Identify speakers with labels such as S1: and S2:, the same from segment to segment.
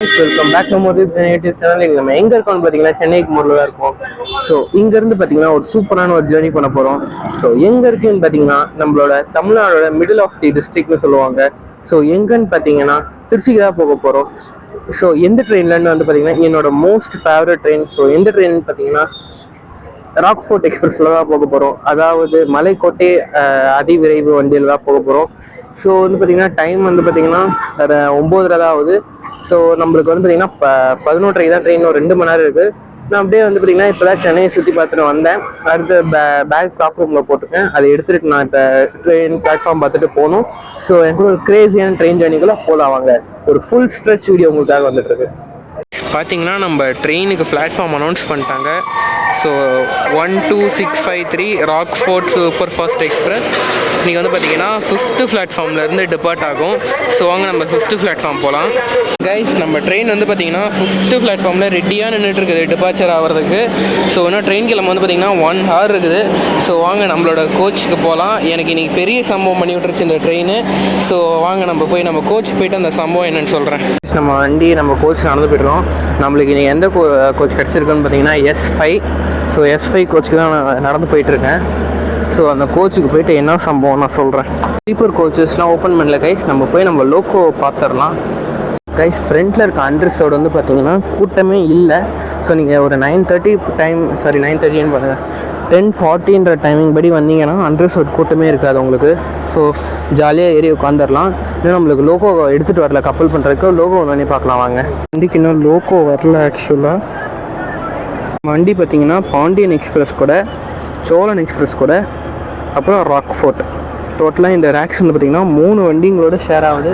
S1: Welcome back to more YouTube channel. நம்ம எங்கே இருக்கோம்னு பார்த்தீங்கன்னா சென்னை எக்மோரில் தான் இருக்கோம். ஸோ இங்கேருந்து பார்த்தீங்கன்னா ஒரு சூப்பரான ஒரு ஜேர்னி பண்ண போகிறோம். ஸோ எங்கே இருக்குன்னு பார்த்தீங்கன்னா நம்மளோட தமிழ்நாடோட மிடில் ஆஃப் தி டிஸ்ட்ரிக்ட்னு சொல்லுவாங்க. ஸோ எங்கன்னு பார்த்தீங்கன்னா திருச்சிக்கு தான் போக போகிறோம். ஸோ எந்த ட்ரெயின்லன்னு வந்து பார்த்தீங்கன்னா என்னோட மோஸ்ட் ஃபேவரட் ட்ரெயின். ஸோ எந்த ட்ரெயின் பார்த்தீங்கன்னா ராக்ஃபோர்ட் எக்ஸ்பிரஸில் தான் போக போகிறோம். அதாவது மலைக்கோட்டை அதிவிரைவு வண்டியில் தான் போக போகிறோம். ஸோ வந்து பார்த்திங்கன்னா டைம் வந்து பார்த்திங்கன்னா 9:30 தான் ஆகுது. ஸோ நம்மளுக்கு வந்து பார்த்திங்கன்னா 11:30 தான் ட்ரெயின், ஒரு 2 மணி நேரம் இருக்குது. நான் அப்படியே வந்து பார்த்திங்கன்னா இப்போ தான் சென்னையை சுற்றி பார்த்துட்டு வந்தேன். அடுத்து பேக் டாப் ரூமில் போட்டிருக்கேன். அதை எடுத்துகிட்டு நான் இப்போ ட்ரெயின் பிளாட்ஃபார்ம் பார்த்துட்டு போகணும். ஸோ எனக்கு ஒரு கிரேசியான ட்ரெயின் ஜேர்னிக்குள்ளே போகலாம் வாங்க. ஒரு ஃபுல் ஸ்ட்ரெச் வீடியோ உங்களுக்காக வந்துட்டுருக்கு. பார்த்தீங்கன்னா நம்ம ட்ரெயினுக்கு பிளாட்ஃபார்ம் அனௌன்ஸ் பண்ணிட்டாங்க. So 12653 Rockford super fast express நீங்கள் வந்து பார்த்தீங்கன்னா 5th பிளாட்ஃபார்ம்லேருந்து டிபார்ட் ஆகும். ஸோ வாங்க நம்ம 5th பிளாட்ஃபார்ம் போகலாம். கைஸ், நம்ம ட்ரெயின் வந்து பார்த்தீங்கன்னா 5th பிளாட்ஃபார்மில் ரெடியாக நின்றுட்டு இருக்குது டிபார்ச்சர் ஆகிறதுக்கு. ஸோ இன்னும் ட்ரெயின் கிளம்ப வந்து பார்த்தீங்கன்னா 1 hour இருக்குது. ஸோ வாங்க நம்மளோட கோச்சுக்கு போகலாம். எனக்கு இன்றைக்கி பெரிய சம்பவம் பண்ணி விட்டுருச்சு இந்த ட்ரெயின். ஸோ வாங்க நம்ம போய் நம்ம கோச் போய்ட்டு அந்த சம்பவம் என்னென்னு சொல்கிறேன். நம்ம வண்டி நம்ம கோச் நடந்து போய்ட்டுறோம். நம்மளுக்கு இன்றைக்கி எந்த கோச் கிடச்சிருக்குன்னு பார்த்தீங்கன்னா S5. ஸோ S5 கோச்சுக்கு தான் நான் நடந்து போயிட்டுருக்கேன். ஸோ அந்த கோச்சுக்கு போய்ட்டு என்ன சம்பவம் நான் சொல்கிறேன். ஸ்லீப்பர் கோச்சஸ்லாம் ஓப்பன் பண்ணல கைஸ். நம்ம போய் நம்ம லோக்கோ பார்த்துடலாம். கைஸ், ஃப்ரண்ட்டில் இருக்க அன்ரிசர்வ்டு வந்து பார்த்தீங்கன்னா கூட்டமே இல்லை. ஸோ நீங்கள் ஒரு 9:30 பாருங்கள் 10:40 டைமிங் படி வந்தீங்கன்னா அன்ரிசர்வ்டு கூட்டமே இருக்காது உங்களுக்கு. ஸோ ஜாலியாக ஏறி உட்காந்துடலாம். இன்னும் நம்மளுக்கு லோகோ எடுத்துகிட்டு வரல, கப்பல் பண்ணுறதுக்கு லோகோ வந்தோடனே பார்க்கலாம் வாங்க. வண்டிக்கு இன்னும் லோகோ வரல. ஆக்சுவலாக வண்டி பார்த்திங்கன்னா பாண்டியன் எக்ஸ்பிரஸ் கூட, சோழன் எக்ஸ்பிரஸ் கூட, அப்புறம் ராக்ஃபோர்ட், டோட்டலாக இந்த ரேக்ஸ் வந்து பார்த்திங்கன்னா 3 வண்டிங்களோட ஷேர் ஆகுது.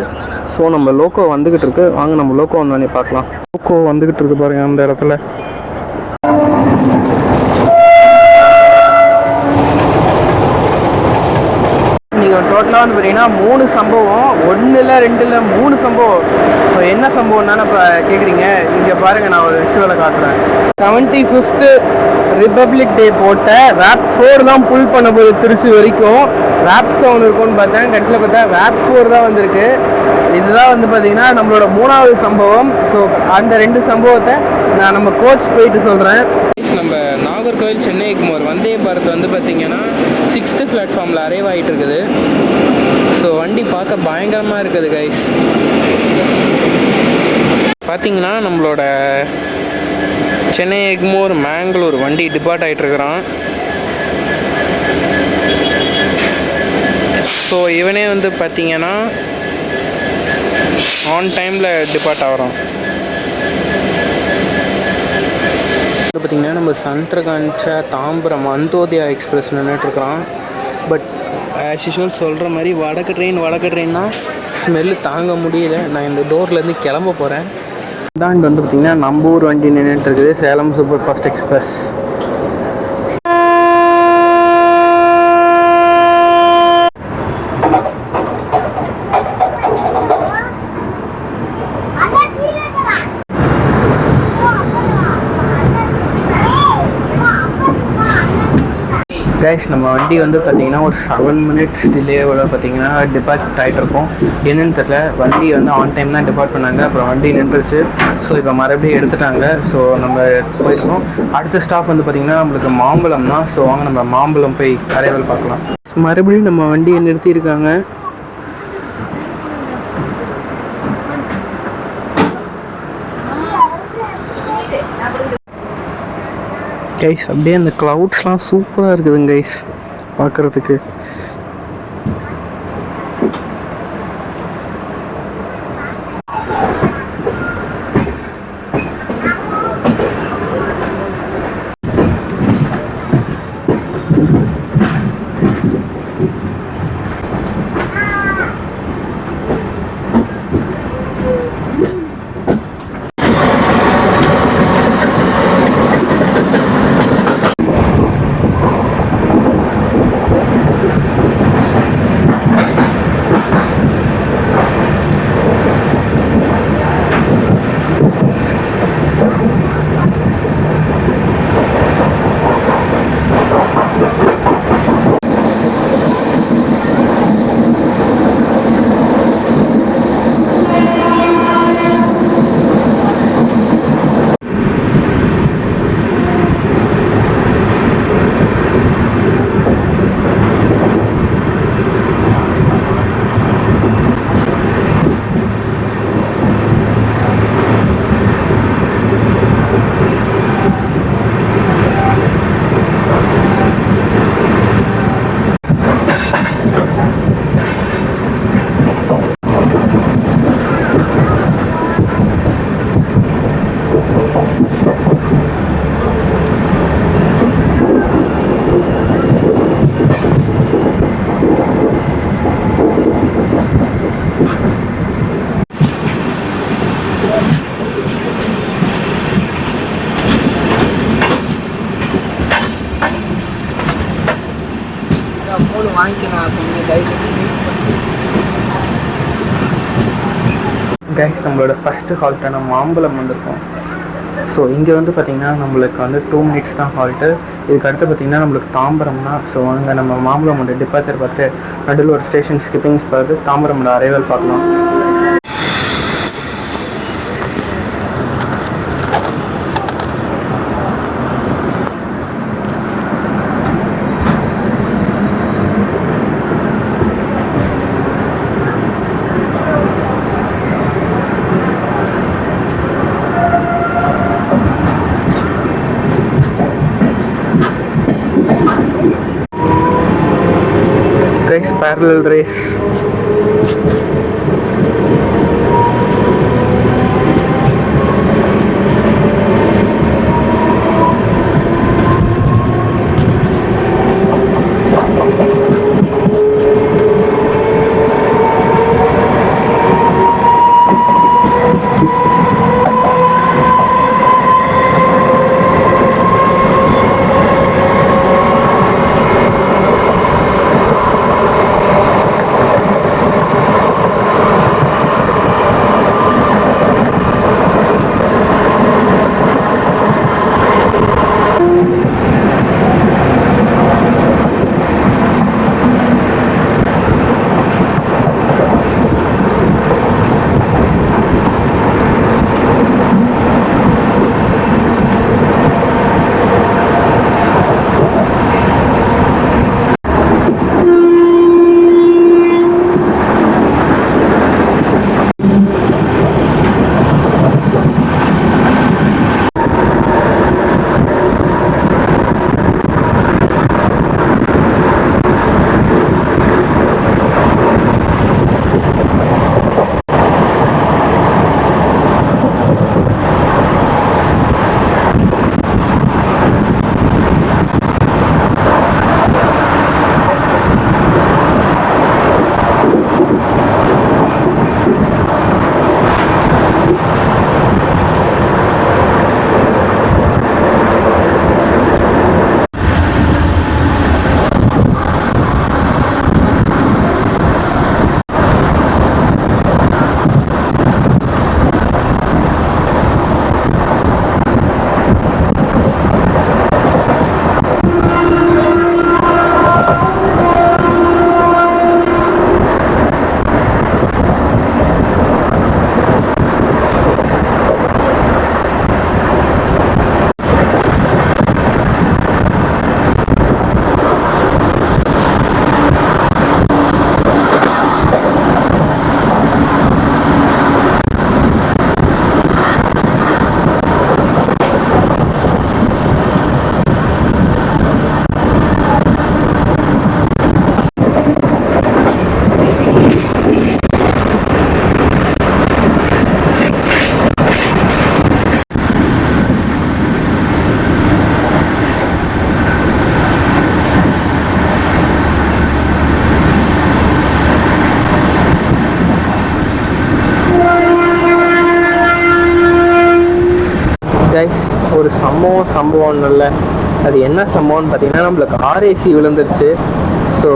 S1: ஸோ நம்ம லோக்கோ வந்துக்கிட்டு இருக்கு. வாங்க நம்ம லோக்கோ வந்தோடனே பார்க்கலாம். லோக்கோ வந்துக்கிட்டு இருக்கு பாருங்கள் அந்த இடத்துல. நீங்கள் டோட்டலாக வந்து பார்த்தீங்கன்னா 3 சம்பவம், 1 இல்லை 2 இல்லை 3 சம்பவம். ஸோ என்ன சம்பவம்னா இப்போ கேட்குறீங்க, இங்கே பாருங்கள் நான் ஒரு விஷுவலை காட்டுறேன். 75th ரிப்பப்ளிக் டே போட்ட வேப் 4 தான் புல் பண்ண போது திருச்சி வரைக்கும். வேப் 7 இருக்கும்னு பார்த்தேன், கடைசியில் பார்த்தா வேப் 4 தான் வந்திருக்கு. இதுதான் வந்து பார்த்திங்கன்னா நம்மளோட 3வது சம்பவம். ஸோ அந்த 2 சம்பவத்தை நான் நம்ம கோச் போயிட்டு சொல்கிறேன். நம்ம நாகர்கோவில் சென்னை எக்மோர் வந்தே பாரத் வந்து பார்த்திங்கன்னா 6th பிளாட்ஃபார்மில் அரைவ் ஆகிட்டு இருக்குது. ஸோ வண்டி பார்க்க பயங்கரமாக இருக்குது கைஸ். பார்த்திங்கன்னா நம்மளோட சென்னை எக்மோர் மேங்களூர் வண்டி டிபார்ட் ஆகிட்டுருக்குறான். ஸோ இவனே வந்து பார்த்திங்கன்னா ஆன் டைமில் டிபார்ட் ஆகிறோம். பார்த்திங்கன்னா நம்ம சந்திரகாஞ்ச தாம்பரம் அந்தோதயா எக்ஸ்பிரஸ் நின்றுட்டுருக்குறான். பட் ஆஸ் யூஷுவல் சொல்கிற மாதிரி வடக்கு ட்ரெயின்னா ஸ்மெல்லு தாங்க முடியல. நான் இந்த டோர்லேருந்து கிளம்ப போகிறேன். இதாண்டு வந்து பார்த்திங்கன்னா நம்ம ஊர் வண்டி நின்றுட்டுருக்குது, Salem superfast express. Guys, நம்ம வண்டி வந்து பார்த்திங்கன்னா ஒரு 7 minutes டிலேவோட பார்த்திங்கன்னா டிபார்ட் ஆகிட்ருக்கோம். என்னென்னு தெரியல, வண்டி வந்து ஆன் டைம் தான் டிபார்ட் பண்ணாங்க, அப்புறம் வண்டி நின்றுச்சு. ஸோ இப்போ மறுபடியும் எடுத்துட்டாங்க. ஸோ நம்ம போயிருக்கோம். அடுத்த ஸ்டாப் வந்து பார்த்திங்கன்னா நம்மளுக்கு மாம்பழம் தான். ஸோ வாங்க நம்ம மாம்பழம் போய் அரைவல் பார்க்கலாம். மறுபடியும் நம்ம வண்டியை நிறுத்தியிருக்காங்க. கைஸ், அப்படியே அந்த க்ளவுட்ஸ்லாம் சூப்பராக இருக்குதுங்க கைஸ் பார்க்குறதுக்கு. கைஸ், நம்மளோட ஃபஸ்ட்டு ஹால்ட்டான மாம்பழம் வந்திருக்கோம். ஸோ இங்கே வந்து பார்த்திங்கன்னா நம்மளுக்கு வந்து 2 மினிட்ஸ் தான் ஹால்ட்டு. இதுக்கு அடுத்து பார்த்திங்கன்னா நம்மளுக்கு தாம்பரம் தான். ஸோ அங்கே நம்ம மாம்பழமோட டிபார்ச்சர் பார்த்து நடுவில் ஒரு ஸ்டேஷன் ஸ்கிப்பிங்ஸ் பார்த்து தாம்பரமோட அரைவல் பார்க்கலாம். Parallel race. கைஸ், ஒரு சம்பவம் இல்லை. அது என்ன சம்பவம்னு பார்த்தீங்கன்னா, நம்மளுக்கு ஆர்ஏசி விழுந்துருச்சு. ஸோ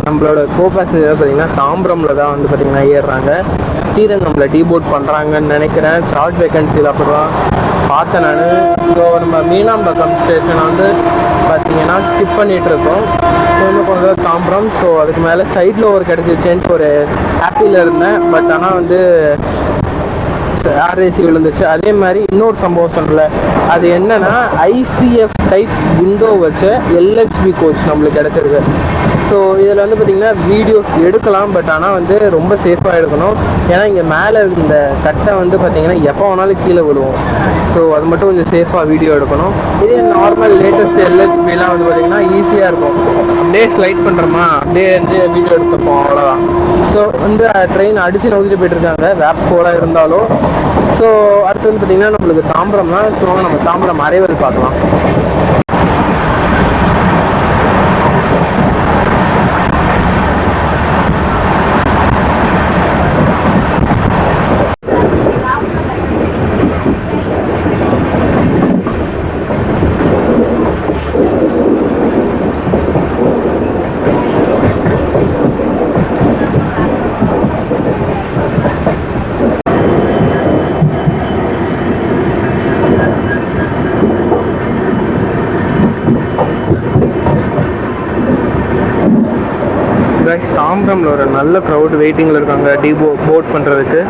S1: நம்மளோட கோ பேசஞ்சர் பார்த்திங்கன்னா தாம்பரமில் தான் வந்து பார்த்திங்கன்னா ஏறுறாங்க. ஸ்ரீரங்கமில் டீபோர்ட் பண்ணுறாங்கன்னு நினைக்கிறேன். சார்ட் வேக்கன்சியில் அப்படி தான் பார்த்தேன் நான். ஸோ நம்ம மீனாம்பக்கம் ஸ்டேஷனை வந்து பார்த்திங்கன்னா ஸ்கிப் பண்ணிகிட்ருக்கோம். கொஞ்சம் தாம்பரம். ஸோ அதுக்கு மேலே சைடில் ஒரு கிடச்சிச்சேன்ட்டு ஒரு ஹாப்பியில் இருந்தேன். பட் ஆனால் வந்து ஆர்ஏசி விழுந்துச்சு. அதே மாதிரி இன்னொரு சம்பவம் சொல்லலை. அது என்னன்னா ஐசிஎஃப் டைப் விண்டோ வச்ச எல்ஹெச்பி கோச் நம்மளுக்கு கிடச்சிருக்கு. ஸோ இதில் வந்து பார்த்திங்கன்னா வீடியோஸ் எடுக்கலாம். பட் ஆனால் வந்து ரொம்ப சேஃபாக எடுக்கணும். ஏன்னா இங்கே மேலே இந்த கட்டை வந்து பார்த்திங்கன்னா எப்போ வேணாலும் கீழே விடுவோம். ஸோ அது மட்டும் கொஞ்சம் சேஃபாக வீடியோ எடுக்கணும். இதே நார்மல் லேட்டஸ்ட் எல்ஹெச்பிலாம் வந்து பார்த்திங்கன்னா ஈஸியாக இருக்கும். அப்படியே ஸ்லைட் பண்ணுறோமா, அப்படியே வந்து வீடியோ எடுத்துப்போம், அவ்வளோதான். ஸோ வந்து ட்ரெயின் அடித்து நவுத்திட்டு போயிட்டுருக்காங்க வேப் 4 இருந்தாலும். ஸோ அடுத்து வந்து பார்த்திங்கன்னா நம்மளுக்கு தாம்பரம் தான். ஸோ நம்ம தாம்பரம் அரைவல் பார்க்கலாம். தாம்பரமில் ஒரு நல்ல க்ரௌட் வெயிட்டிங்கில் இருக்காங்க போட் பண்ணுறதுக்கு.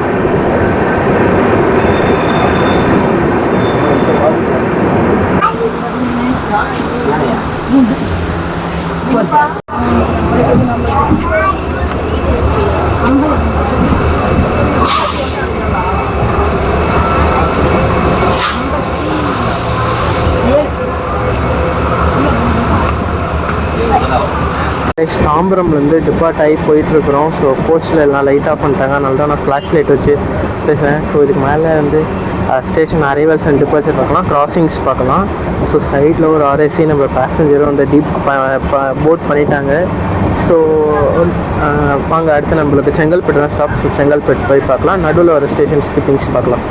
S1: தாம்பரம்லேருந்து டிபார்ட் ஆகி போயிட்டுருக்குறோம். ஸோ கோச்சில் எல்லாம் லைட் ஆஃப் பண்ணிட்டாங்க. அதனால தான் நான் ஃப்ளாஷ் லைட் வச்சு பேசுகிறேன். ஸோ இதுக்கு மேலே வந்து ஸ்டேஷன் அரைவல்ஸ் அண்ட் டிபார்ச்சர் பார்க்கலாம், கிராசிங்ஸ் பார்க்கலாம். ஸோ சைடில் ஒரு ஆர்ஏசி நம்ம பேசஞ்சரும் அந்த போட் பண்ணிட்டாங்க. ஸோ வாங்க அடுத்து நம்மளுக்கு செங்கல்பட்டு தான் ஸ்டாப். ஸோ செங்கல்பட்டு போய் பார்க்கலாம். நடுவில் ஒரு ஸ்டேஷன் ஸ்கிப்பிங்ஸ் பார்க்கலாம்.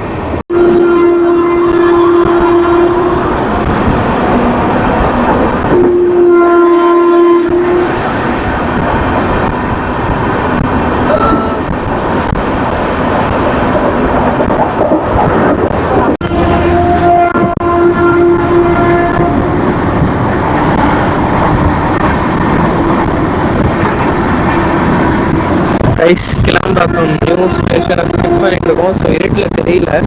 S1: கிளம்பாக்கம் நியூ ஸ்டேஷனை ஸ்கிப் பண்ணிட்டு இருக்கோம். ஸோ இருட்டில் தெரியல.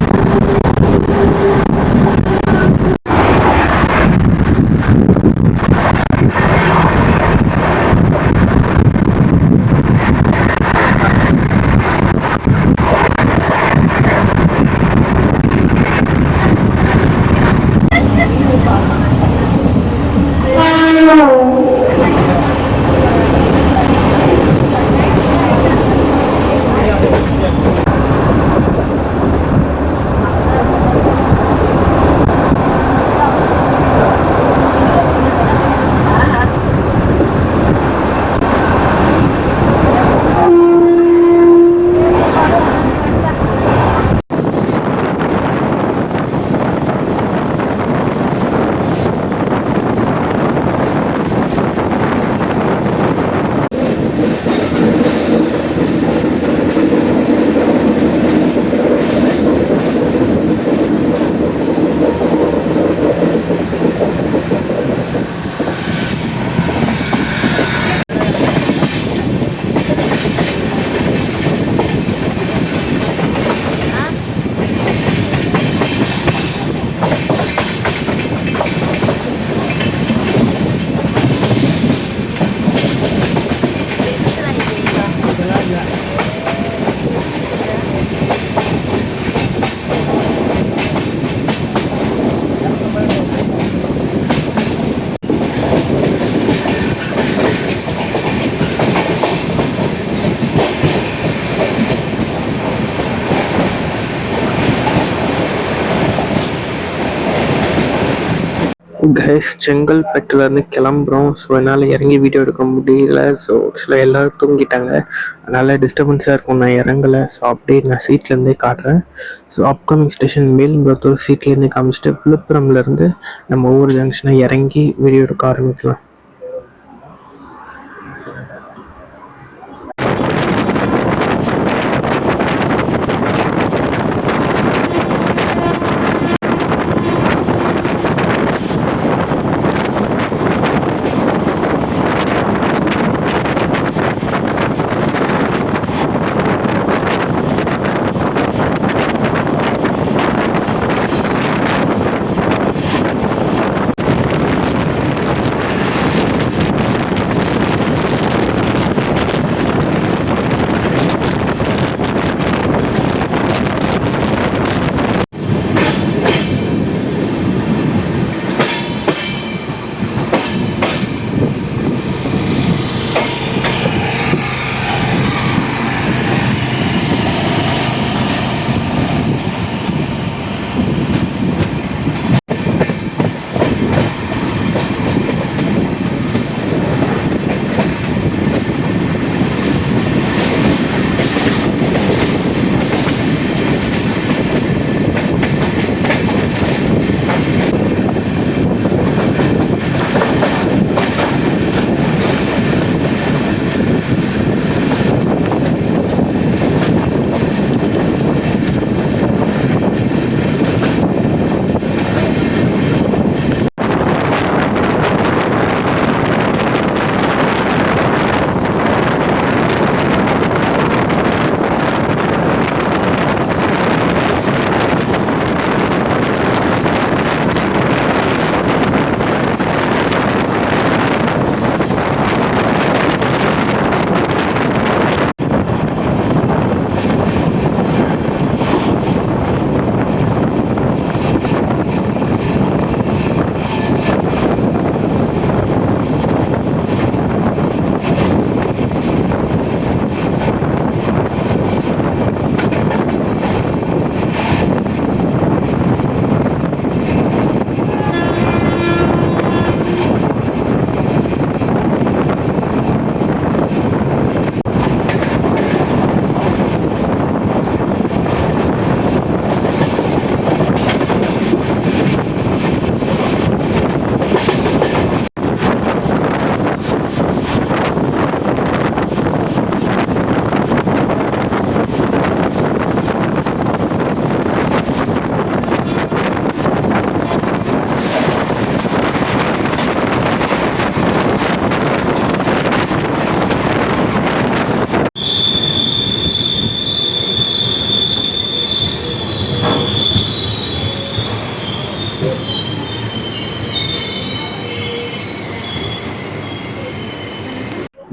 S1: கைஸ் செங்கல்பட்டுலேருந்து கிளம்புறோம். ஸோ என்னால் இறங்கி வீடியோ எடுக்க முடியல. ஸோ ஆக்சுவலாக எல்லோரும் தூங்கிட்டாங்க. அதனால் டிஸ்டர்பன்ஸாக இருக்கும், நான் இறங்கலை. ஸோ அப்படியே நான் சீட்லேருந்தே காட்டுறேன். ஸோ அப்கமிங் ஸ்டேஷன் மேல்புறத்தூர் சீட்லேருந்தே காமிச்சிட்டு விழுப்புரம்லேருந்து நம்ம ஒவ்வொரு ஜங்ஷனாக இறங்கி வீடியோ எடுக்க ஆரம்பிக்கலாம்.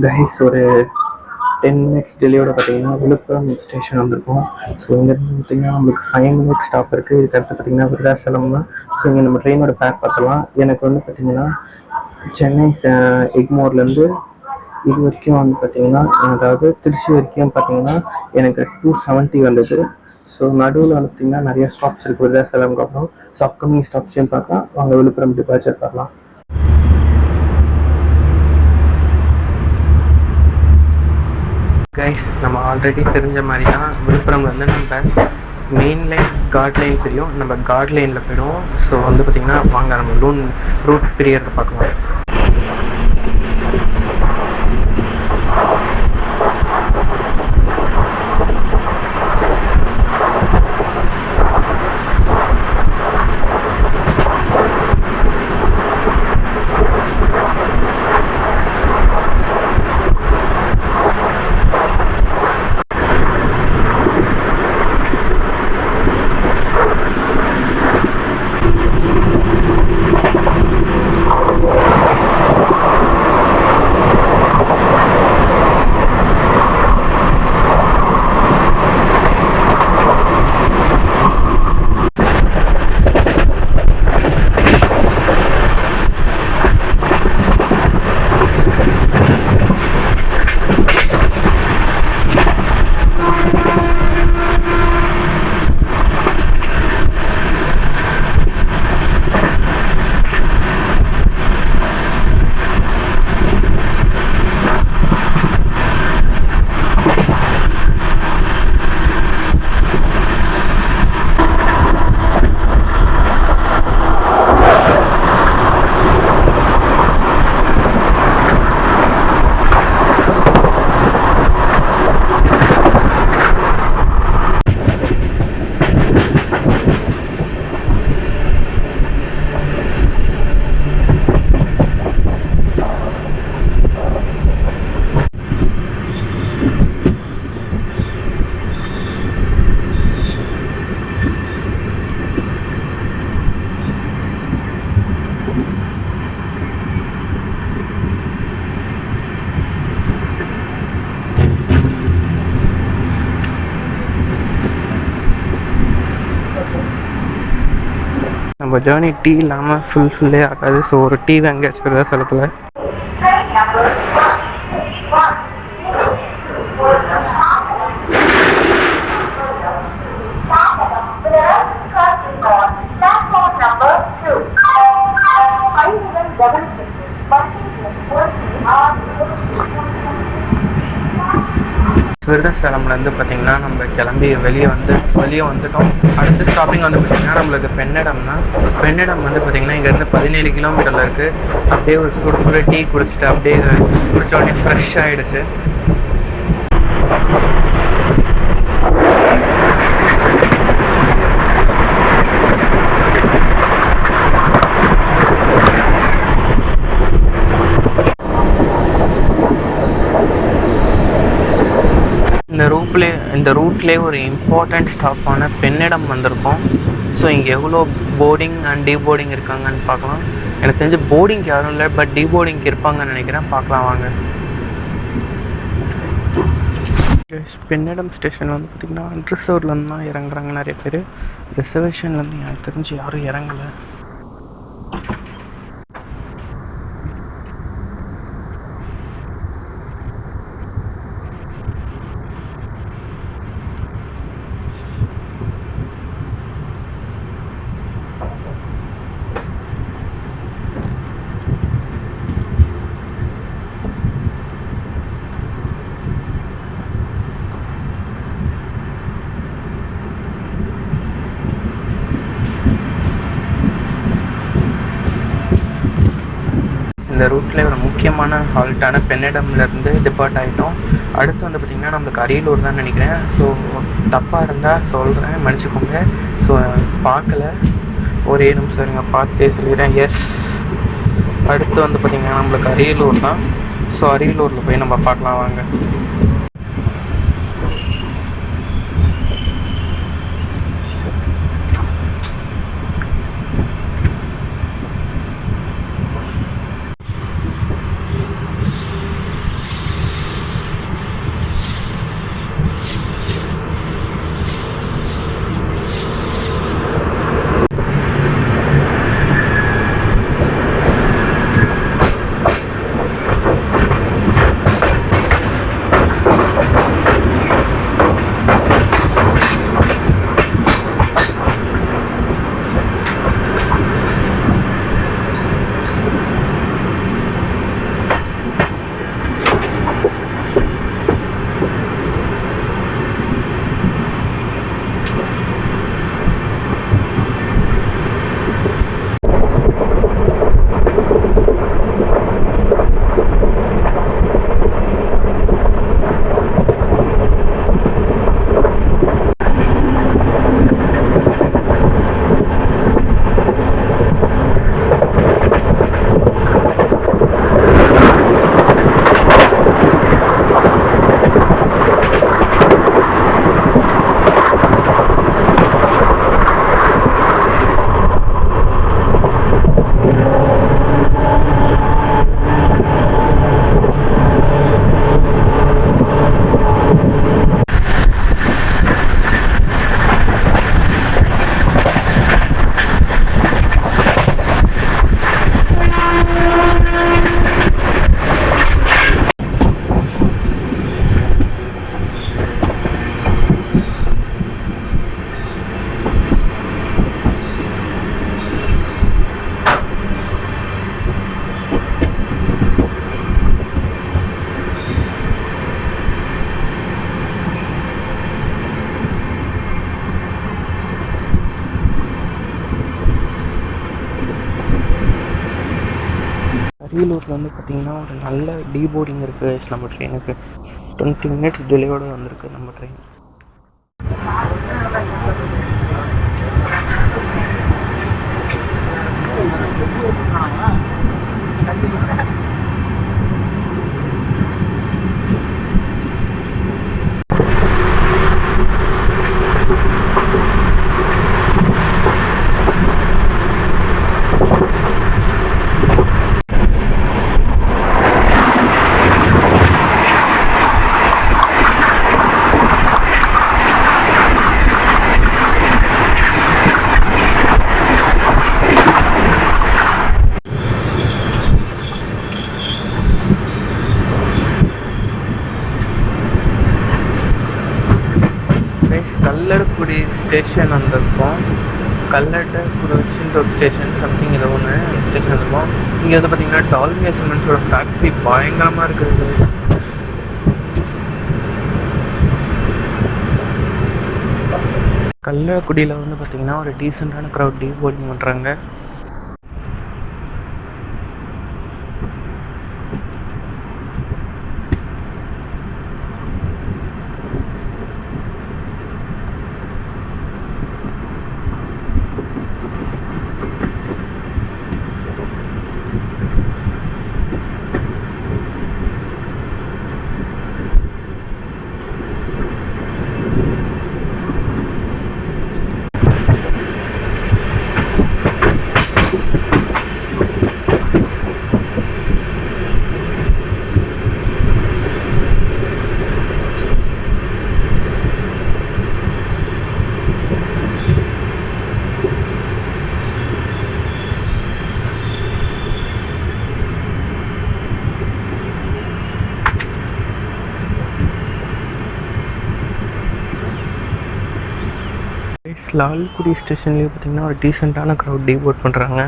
S1: கைஸ் ஒரு 10 மினிட்ஸ் டிலேயோட பார்த்தீங்கன்னா விழுப்புரம் ஸ்டேஷன் வந்திருக்கும். ஸோ இங்கேருந்து பார்த்தீங்கன்னா நம்மளுக்கு 5 மினிட்ஸ் ஸ்டாப் இருக்குது. இதுக்கு அடுத்து பார்த்தீங்கன்னா விருதாசலம்னா. ஸோ இங்கே நம்ம ட்ரெயினோட ஃபேர் பார்த்துலாம். எனக்கு வந்து பார்த்தீங்கன்னா சென்னை எக்மோர்லேருந்து இது வரைக்கும் வந்து பார்த்தீங்கன்னா, அதாவது திருச்சி வரைக்கும் பார்த்தீங்கன்னா எனக்கு 270 வந்தது. ஸோ நடுவில் வந்து பார்த்தீங்கன்னா நிறைய ஸ்டாப்ஸ் இருக்குது விருதாசலம்க்கு அப்புறம். ஸோ அப்கமிங் ஸ்டாப்ஸையும் பார்க்கலாம். வாங்க விழுப்புரம் டிபார்ச்சர் பார்க்கலாம். கைஸ் நம்ம ஆல்ரெடி தெரிஞ்ச மாதிரி தான் விழுப்புரம் வந்து நம்ம மெயின் லைன் கார்ட் லைன் தெரியும். நம்ம கார்ட் லைனில் போயிடுவோம். ஸோ வந்து பார்த்திங்கன்னா வாங்க நம்ம ரூட் பிரியறதை பார்க்கலாம். நம்ம ஜேர்னி டீ இல்லாமல் ஃபுல்லே ஆகாது. ஸோ ஒரு டீ வாங்கி வச்சுக்கிறதா சிலத்தில். விருதாசலம்லேருந்து பார்த்தீங்கன்னா நம்ம கிளம்பி வெளியே வந்துட்டோம். அடுத்த ஸ்டாப்பிங் வந்து பார்த்திங்கன்னா நம்மளுக்கு பெண்ணிடம் வந்து பார்த்திங்கன்னா இங்கேருந்து 17 கிலோமீட்டரில் இருக்குது. அப்படியே ஒரு சுடு டீ குடிச்சிட்டு அப்படியே குடிச்ச உடனே ஃப்ரெஷ் ஆகிடுச்சு. இந்த ரூட்லேயே ஒரு இம்பார்ட்டண்ட் ஸ்டாப்பான பெண்ணிடம் வந்திருக்கோம். ஸோ இங்கே எவ்வளோ போர்டிங் அண்ட் டீபோர்டிங் இருக்காங்கன்னு பார்க்கலாம். எனக்கு தெரிஞ்சு போர்டிங் யாரும் இல்லை, பட் டீபோர்டிங் இருப்பாங்கன்னு நினைக்கிறேன். பார்க்கலாம் வாங்க. பெண்ணிடம் ஸ்டேஷன் வந்து பார்த்திங்கன்னா அன்ரிசர்வ்லேருந்து தான் இறங்குறாங்க நிறைய பேர். ரிசர்வேஷன்லேருந்து எனக்கு தெரிஞ்சு யாரும் இறங்கலை. இந்த ரூட்டில் ஒரு முக்கியமான ஹால்ட்டான பெண்ணிடம்லேருந்து டிபார்ட் ஆகிட்டோம். அடுத்து வந்து பார்த்திங்கன்னா நம்மளுக்கு அரியலூர் தான் நினைக்கிறேன். ஸோ தப்பாக இருந்தால் சொல்கிறேன், மன்னிச்சிக்கோங்க. ஸோ பார்க்கல, ஒரே நிமிஷம் இருங்க, பார்த்தே சொல்லிடுறேன். எஸ், அடுத்து வந்து பார்த்திங்கன்னா நம்மளுக்கு அரியலூர் தான். ஸோ அரியலூரில் போய் நம்ம பார்க்கலாம் வாங்க. அரியலூரில் வந்து பார்த்திங்கன்னா ஒரு நல்ல டீபோர்டிங் இருக்குது நம்ம ட்ரெயினுக்கு. 20 மினிட்ஸ் டிலேயோடு வந்திருக்கு நம்ம ட்ரெயின். கல்லடக்குடி ஸ்டேஷன் வந்திருக்கோம். கல்லடக்குறிச்சின்ற ஒரு ஸ்டேஷன் சம்திங் ஏதோ ஒன்று ஸ்டேஷன் இருக்கும். இங்கே வந்து பார்த்தீங்கன்னா டால்மியா சிமெண்ட்ஸோட ஃபேக்ட்ரி பயங்கரமாக இருக்குது. கல்லடக்குடியில் வந்து பார்த்தீங்கன்னா ஒரு டீசெண்டான க்ரௌட் டீபோர்டிங் பண்ணுறாங்க. லால்குடி ஸ்டேஷன்லேயே பார்த்தீங்கன்னா ஒரு டீசெண்டான க்ரௌட் டீபோர்ட் பண்ணுறாங்க.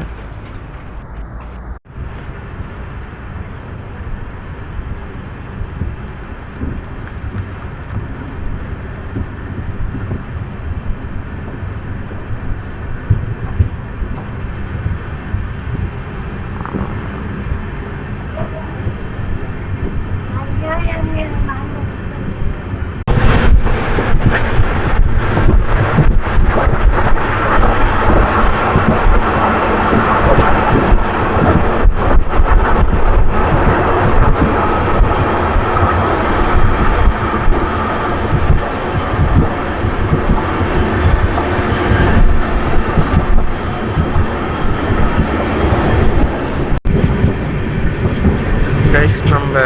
S1: நம்ம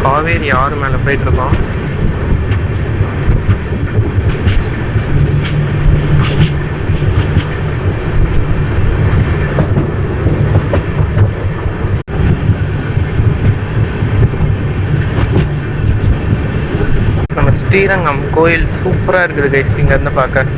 S1: காவேரி ஆறு மேலே போயிட்டுருக்கோம். நம்ம ஸ்ரீரங்கம் கோயில் சூப்பராக இருக்குது கைஸ் இங்கேருந்து பார்க்க.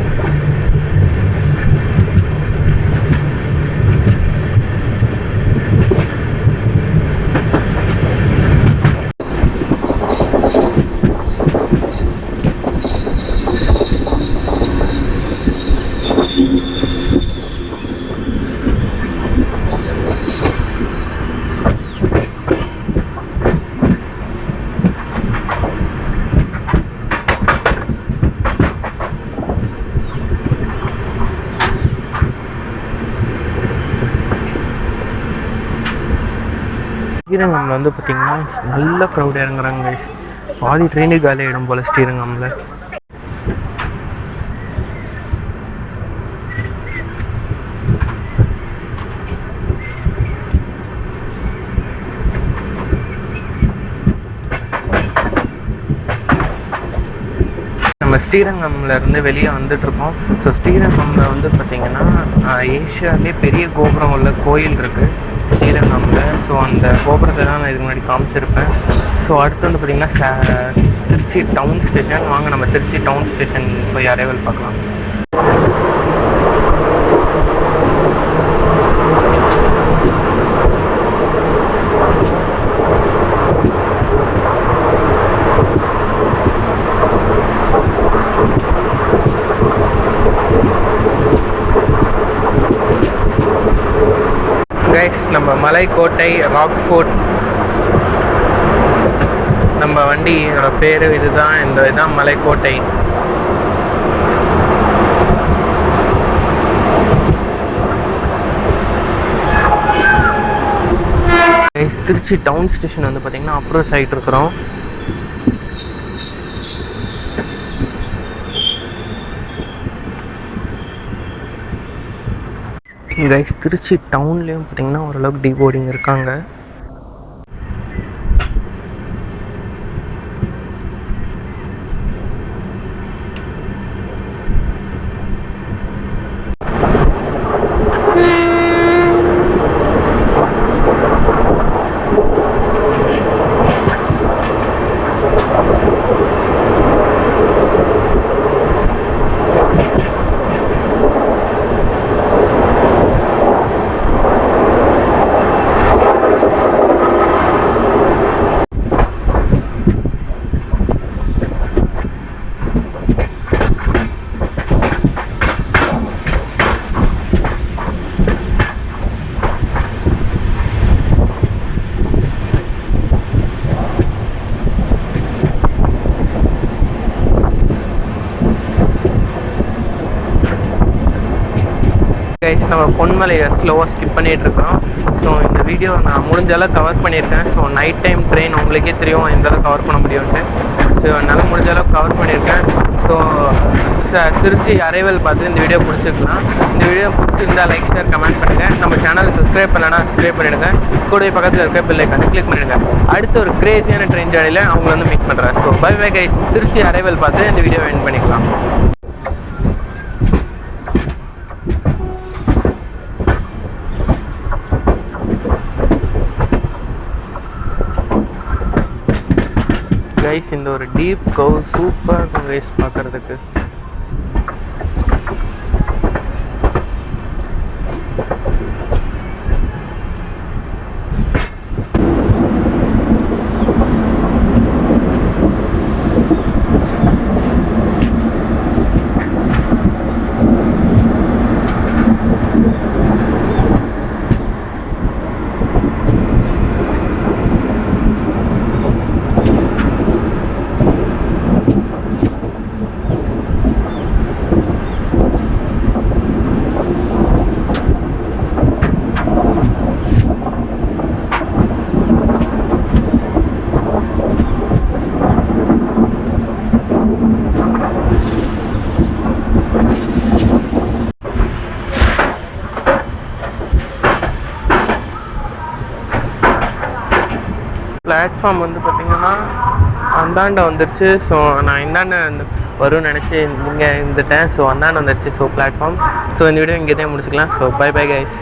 S1: ஸ்ரீரங்கம்ல வந்து பார்த்தீங்கன்னா நல்ல க்ரௌட் இறங்குறாங்க. பாதி ட்ரெயினுக்கு காலி ஆகிடும் போல் ஸ்ரீரங்கம்ல. நம்ம ஸ்ரீரங்கம்ல இருந்து வெளியே வந்துட்டு இருக்கோம். ஸோ ஸ்ரீரங்கம்ல வந்து பார்த்தீங்கன்னா ஏஷியாலே பெரிய கோபுரம் உள்ள கோயில் இருக்கு ஸ்ரீரங்கம்ல. ஸோ அந்த கோபுரத்தை தான் நான் இதுக்கு முன்னாடி காமிச்சிருப்பேன். ஸோ அடுத்து வந்து பார்த்தீங்கன்னா திருச்சி டவுன் ஸ்டேஷன். வாங்க நம்ம திருச்சி டவுன் ஸ்டேஷன் போய் அரைவல் பார்க்கலாம். நம்ம மலைக்கோட்டை ராக் ஃபோர்ட். நம்ம வண்டியோட பேரு இதுதான். இதுதான் மலைக்கோட்டை. திருச்சி டவுன் ஸ்டேஷன் வந்து பார்த்தீங்கன்னா அப்ரோச் ஆகிட்டு இருக்கிறோம். கைஸ் திருச்சி டவுன்லேயும் பார்த்தீங்கன்னா ஓரளவுக்கு டீபோர்டிங் இருக்காங்க. கைஸ் நம்ம பொன்மலையை ஸ்லோவாக ஸ்கிப் பண்ணிகிட்டு இருக்கோம். ஸோ இந்த வீடியோ நான் முடிஞ்ச அளவு கவர் பண்ணியிருக்கேன். ஸோ நைட் டைம் ட்ரெயின் உங்களுக்கே தெரியும் எந்த அளவுக்கு கவர் பண்ண முடியும்ட்டு. ஸோ என்னால் முடிஞ்ச அளவுக்கு கவர் பண்ணியிருக்கேன். ஸோ திருச்சி அரைவல் பார்த்து இந்த வீடியோ பிடிச்சிருக்கலாம். இந்த வீடியோ பிடிச்சிருந்தால் லைக் ஷேர் கமெண்ட் பண்ணுங்கள். நம்ம சேனலுக்கு சப்ஸ்கிரைப் பண்ணலன்னா சப்ஸ்கிரைப் பண்ணிவிடுங்க. கூடவே பக்கத்தில் இருக்க பெல் ஐக்கானை கிளிக் பண்ணிவிடுங்க. அடுத்த ஒரு கிரேசியான ட்ரெயின் ஜேர்னியில் அவங்கள வந்து மீட் பண்ணுறேன். So bye bye guys. Trichy arrival பார்த்து இந்த வீடியோ எண்ட் பண்ணிக்கலாம். கைஸ் இந்த ஒரு டீப் கவ் சூப்பராக இருக்கும் கைஸ் பார்க்கறதுக்கு. பிளாட்ஃபார்ம் வந்து பார்த்தீங்கன்னா அந்தாண்ட வந்துருச்சு. ஸோ நான் இந்தாண்ட வரும்னு நினச்சி இங்கே இருந்துட்டேன். ஸோ அந்தாண்ட வந்துருச்சு. So platform. ஸோ இந்த வீடியோ இங்கே தான் முடிச்சுக்கலாம். So bye bye guys.